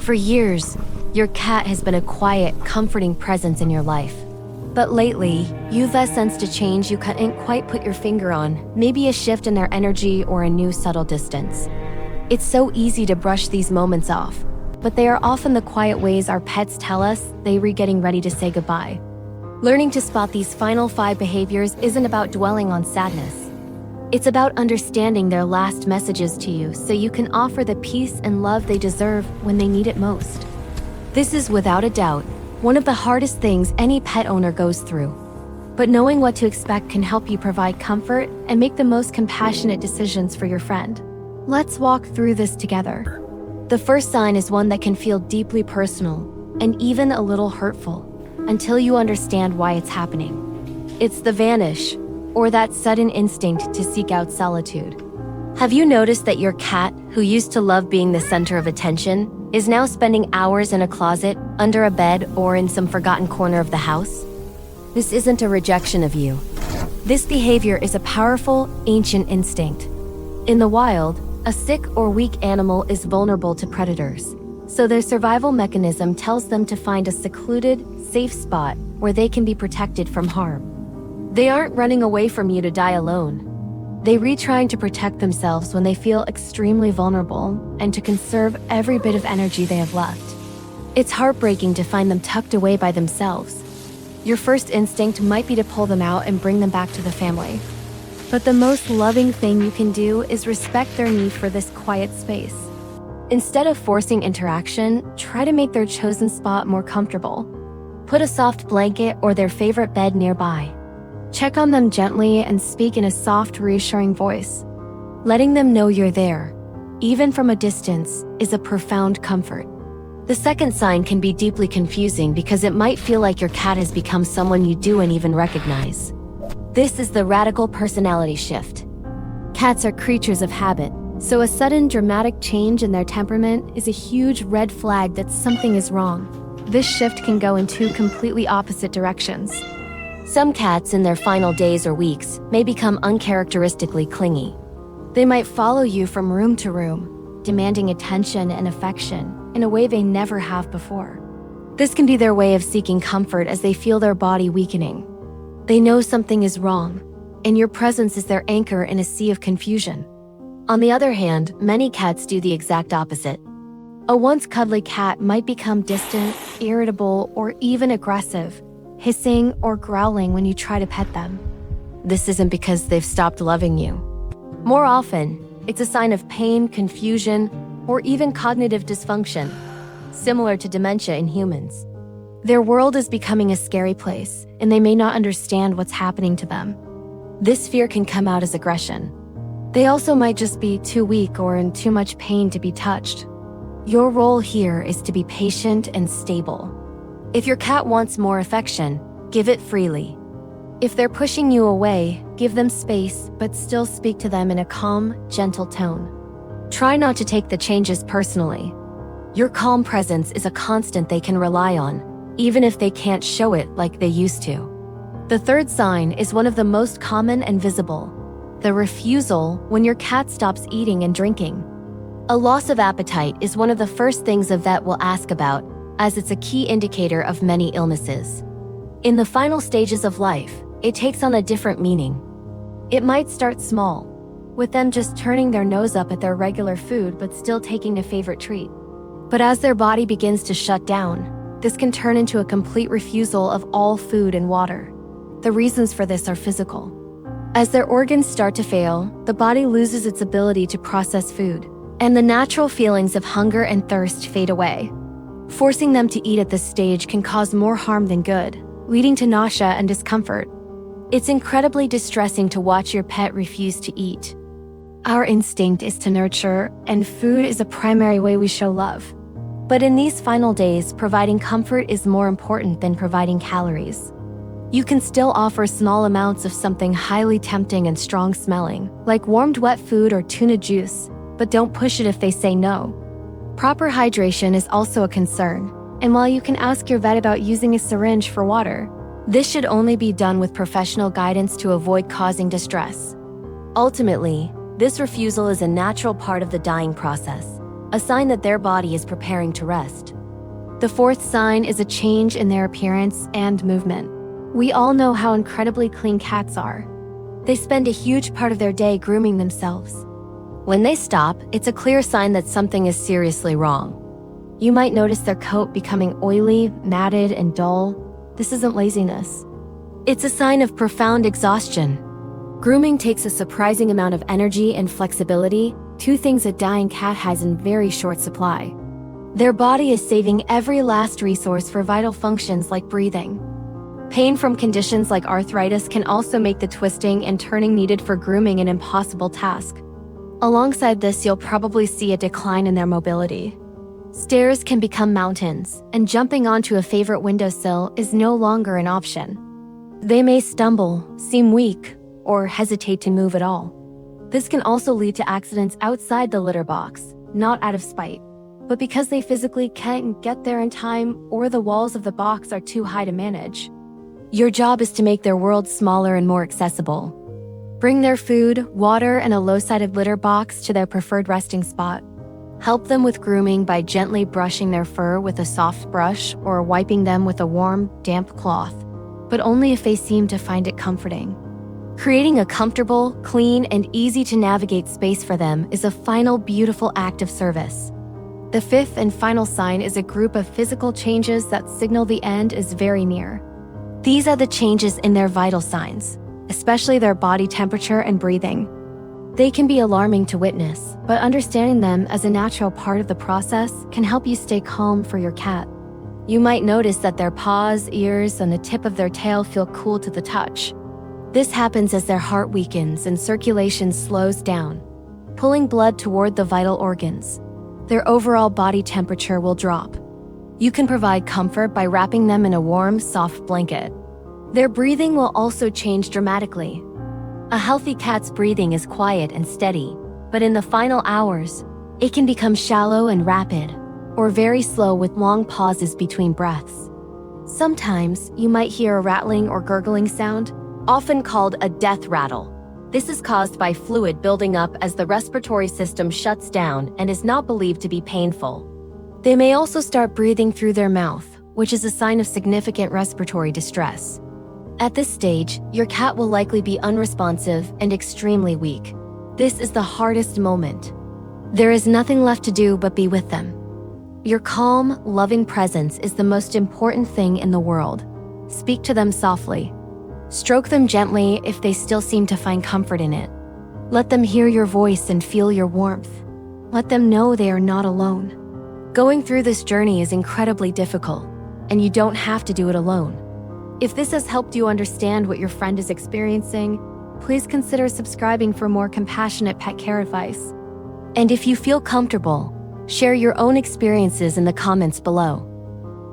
For years, your cat has been a quiet, comforting presence in your life. But lately, you've sensed a change you couldn't quite put your finger on, maybe a shift in their energy or a new subtle distance. It's so easy to brush these moments off, but they are often the quiet ways our pets tell us they're getting ready to say goodbye. Learning to spot these final 5 behaviors isn't about dwelling on sadness. It's about understanding their last messages to you so you can offer the peace and love they deserve when they need it most. This is without a doubt one of the hardest things any pet owner goes through. But knowing what to expect can help you provide comfort and make the most compassionate decisions for your friend. Let's walk through this together. The first sign is one that can feel deeply personal and even a little hurtful until you understand why it's happening. It's the vanish, or that sudden instinct to seek out solitude. Have you noticed that your cat, who used to love being the center of attention, is now spending hours in a closet, under a bed, or in some forgotten corner of the house? This isn't a rejection of you. This behavior is a powerful, ancient instinct. In the wild, a sick or weak animal is vulnerable to predators, so their survival mechanism tells them to find a secluded, safe spot where they can be protected from harm. They aren't running away from you to die alone. They retrying to protect themselves when they feel extremely vulnerable and to conserve every bit of energy they have left. It's heartbreaking to find them tucked away by themselves. Your first instinct might be to pull them out and bring them back to the family. But the most loving thing you can do is respect their need for this quiet space. Instead of forcing interaction, try to make their chosen spot more comfortable. Put a soft blanket or their favorite bed nearby. Check on them gently and speak in a soft, reassuring voice. Letting them know you're there, even from a distance, is a profound comfort. The second sign can be deeply confusing because it might feel like your cat has become someone you don't even recognize. This is the radical personality shift. Cats are creatures of habit, so a sudden dramatic change in their temperament is a huge red flag that something is wrong. This shift can go in 2 completely opposite directions. Some cats in their final days or weeks may become uncharacteristically clingy. They might follow you from room to room, demanding attention and affection in a way they never have before. This can be their way of seeking comfort as they feel their body weakening. They know something is wrong, and your presence is their anchor in a sea of confusion. On the other hand, many cats do the exact opposite. A once cuddly cat might become distant, irritable, or even aggressive, hissing or growling when you try to pet them. This isn't because they've stopped loving you. More often, it's a sign of pain, confusion, or even cognitive dysfunction, similar to dementia in humans. Their world is becoming a scary place, and they may not understand what's happening to them. This fear can come out as aggression. They also might just be too weak or in too much pain to be touched. Your role here is to be patient and stable. If your cat wants more affection, give it freely. If they're pushing you away, give them space, but still speak to them in a calm, gentle tone. Try not to take the changes personally. Your calm presence is a constant they can rely on, even if they can't show it like they used to. The third sign is one of the most common and visible: the refusal, when your cat stops eating and drinking. A loss of appetite is one of the first things a vet will ask about, as it's a key indicator of many illnesses. In the final stages of life, it takes on a different meaning. It might start small, with them just turning their nose up at their regular food but still taking a favorite treat. But as their body begins to shut down, this can turn into a complete refusal of all food and water. The reasons for this are physical. As their organs start to fail, the body loses its ability to process food, and the natural feelings of hunger and thirst fade away. Forcing them to eat at this stage can cause more harm than good, leading to nausea and discomfort. It's incredibly distressing to watch your pet refuse to eat. Our instinct is to nurture, and food is a primary way we show love. But in these final days, providing comfort is more important than providing calories. You can still offer small amounts of something highly tempting and strong-smelling, like warmed wet food or tuna juice, but don't push it if they say no. Proper hydration is also a concern, and while you can ask your vet about using a syringe for water, this should only be done with professional guidance to avoid causing distress. Ultimately, this refusal is a natural part of the dying process, a sign that their body is preparing to rest. The fourth sign is a change in their appearance and movement. We all know how incredibly clean cats are. They spend a huge part of their day grooming themselves. When they stop, it's a clear sign that something is seriously wrong. You might notice their coat becoming oily, matted, and dull. This isn't laziness. It's a sign of profound exhaustion. Grooming takes a surprising amount of energy and flexibility, two things a dying cat has in very short supply. Their body is saving every last resource for vital functions like breathing. Pain from conditions like arthritis can also make the twisting and turning needed for grooming an impossible task. Alongside this, you'll probably see a decline in their mobility. Stairs can become mountains, and jumping onto a favorite windowsill is no longer an option. They may stumble, seem weak, or hesitate to move at all. This can also lead to accidents outside the litter box, not out of spite, but because they physically can't get there in time or the walls of the box are too high to manage. Your job is to make their world smaller and more accessible. Bring their food, water, and a low-sided litter box to their preferred resting spot. Help them with grooming by gently brushing their fur with a soft brush or wiping them with a warm, damp cloth, but only if they seem to find it comforting. Creating a comfortable, clean, and easy-to-navigate space for them is a final beautiful act of service. The fifth and final sign is a group of physical changes that signal the end is very near. These are the changes in their vital signs, especially their body temperature and breathing. They can be alarming to witness, but understanding them as a natural part of the process can help you stay calm for your cat. You might notice that their paws, ears, and the tip of their tail feel cool to the touch. This happens as their heart weakens and circulation slows down, pulling blood toward the vital organs. Their overall body temperature will drop. You can provide comfort by wrapping them in a warm, soft blanket. Their breathing will also change dramatically. A healthy cat's breathing is quiet and steady, but in the final hours, it can become shallow and rapid, or very slow with long pauses between breaths. Sometimes, you might hear a rattling or gurgling sound, often called a death rattle. This is caused by fluid building up as the respiratory system shuts down and is not believed to be painful. They may also start breathing through their mouth, which is a sign of significant respiratory distress. At this stage, your cat will likely be unresponsive and extremely weak. This is the hardest moment. There is nothing left to do but be with them. Your calm, loving presence is the most important thing in the world. Speak to them softly. Stroke them gently if they still seem to find comfort in it. Let them hear your voice and feel your warmth. Let them know they are not alone. Going through this journey is incredibly difficult, and you don't have to do it alone. If this has helped you understand what your friend is experiencing, please consider subscribing for more compassionate pet care advice. And if you feel comfortable, share your own experiences in the comments below.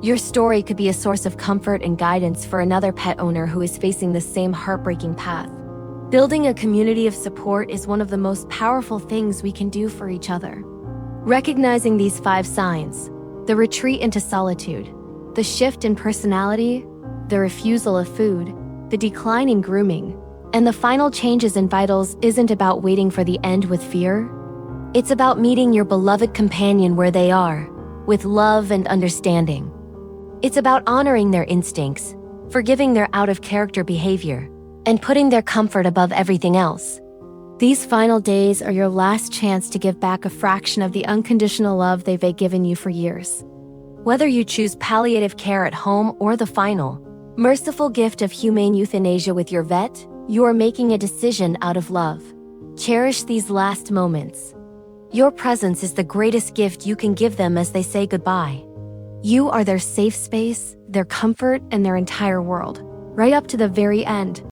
Your story could be a source of comfort and guidance for another pet owner who is facing the same heartbreaking path. Building a community of support is one of the most powerful things we can do for each other. Recognizing these 5 signs, the retreat into solitude, the shift in personality, the refusal of food, the decline in grooming, and the final changes in vitals isn't about waiting for the end with fear. It's about meeting your beloved companion where they are, with love and understanding. It's about honoring their instincts, forgiving their out-of-character behavior, and putting their comfort above everything else. These final days are your last chance to give back a fraction of the unconditional love they've given you for years. Whether you choose palliative care at home or the final, merciful gift of humane euthanasia with your vet, you are making a decision out of love. Cherish these last moments. Your presence is the greatest gift you can give them as they say goodbye. You are their safe space, their comfort, and their entire world, right up to the very end.